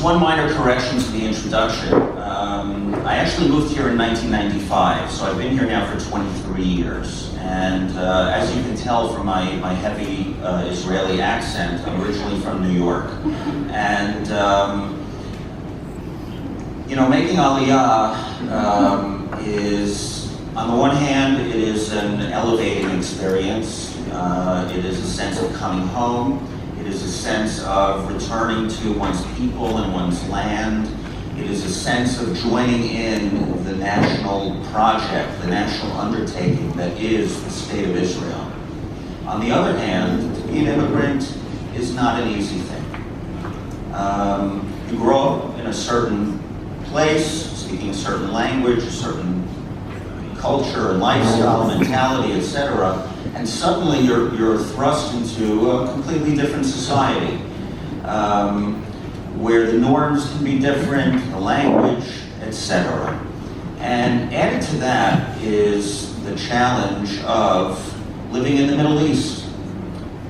one minor correction to the introduction. I actually moved here in 1995, so I've been here now for 23 years. And as you can tell from my heavy Israeli accent, I'm originally from New York. And, making Aliyah is, on the one hand, it is an elevating experience. It is a sense of coming home. It is a sense of returning to one's people and one's land. It is a sense of joining in the national project, the national undertaking that is the State of Israel. On the other hand, to be an immigrant is not an easy thing. You grow up in a certain place, speaking a certain language, a certain culture and lifestyle, mentality, etc., and suddenly you're thrust into a completely different society, where the norms can be different, the language, etc. And added to that is the challenge of living in the Middle East,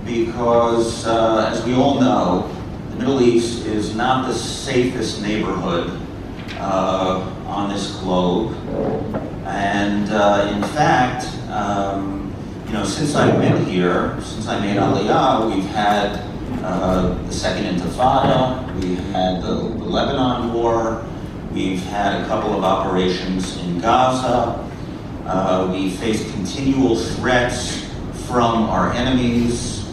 because as we all know, the Middle East is not the safest neighborhood on this globe. And in fact, since I've been here, since I made Aliyah, we've had the Second Intifada, we've had the Lebanon War, we've had a couple of operations in Gaza, we faced continual threats from our enemies,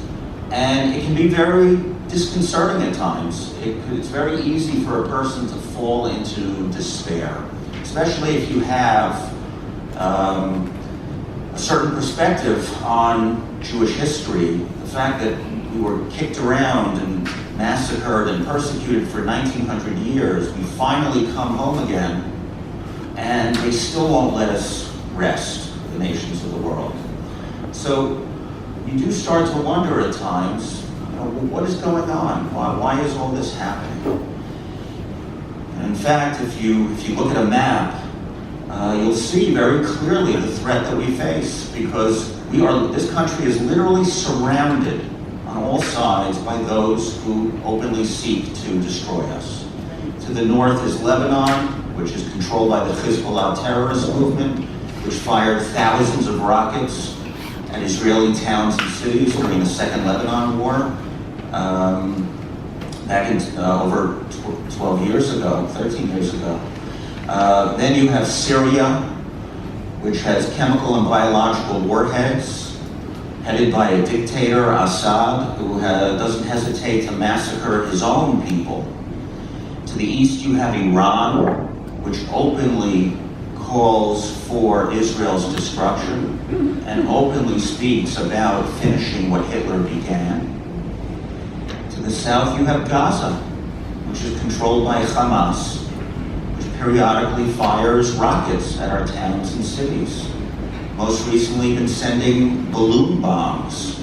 and it can be very disconcerting at times. It's very easy for a person to fall into despair, especially if you have a certain perspective on Jewish history. The fact that we were kicked around and massacred and persecuted for 1900 years, we finally come home again, and they still won't let us rest, the nations of the world. So you do start to wonder at times, what is going on? Why is all this happening? And in fact, if you look at a map, you'll see very clearly the threat that we face, because this country is literally surrounded on all sides by those who openly seek to destroy us. To the north is Lebanon, which is controlled by the Hezbollah terrorist movement, which fired thousands of rockets at Israeli towns and cities during the Second Lebanon War, back in over 13 years ago. Then you have Syria, which has chemical and biological warheads, headed by a dictator, Assad, who doesn't hesitate to massacre his own people. To the east you have Iran, which openly calls for Israel's destruction and openly speaks about finishing what Hitler began. To the south you have Gaza, which is controlled by Hamas, periodically fires rockets at our towns and cities. Most recently been sending balloon bombs,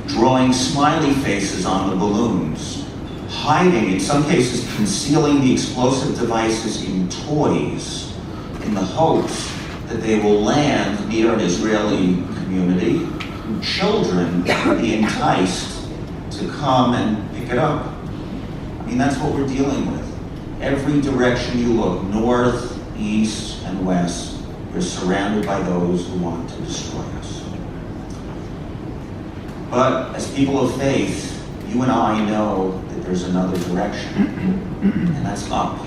drawing smiley faces on the balloons, hiding, in some cases concealing the explosive devices in toys in the hopes that they will land near an Israeli community. Children will be enticed to come and pick it up. I mean, that's what we're dealing with. Every direction you look, north, east, and west, you're surrounded by those who want to destroy us. But as people of faith, you and I know that there's another direction, and that's up.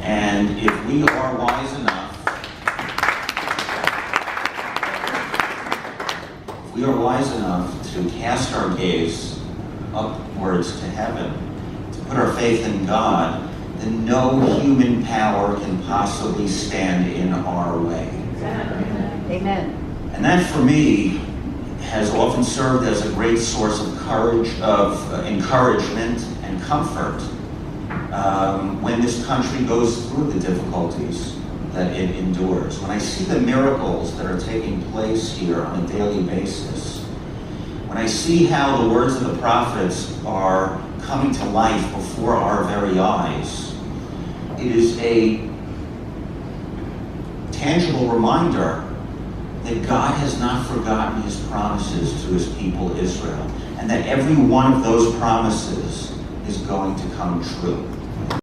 And if we are wise enough to cast our gaze upwards to heaven, put our faith in God, then no human power can possibly stand in our way. Amen. And that, for me, has often served as a great source of courage, of encouragement and comfort when this country goes through the difficulties that it endures. When I see the miracles that are taking place here on a daily basis, when I see how the words of the prophets are coming to life before our very eyes, it is a tangible reminder that God has not forgotten his promises to his people Israel, and that every one of those promises is going to come true.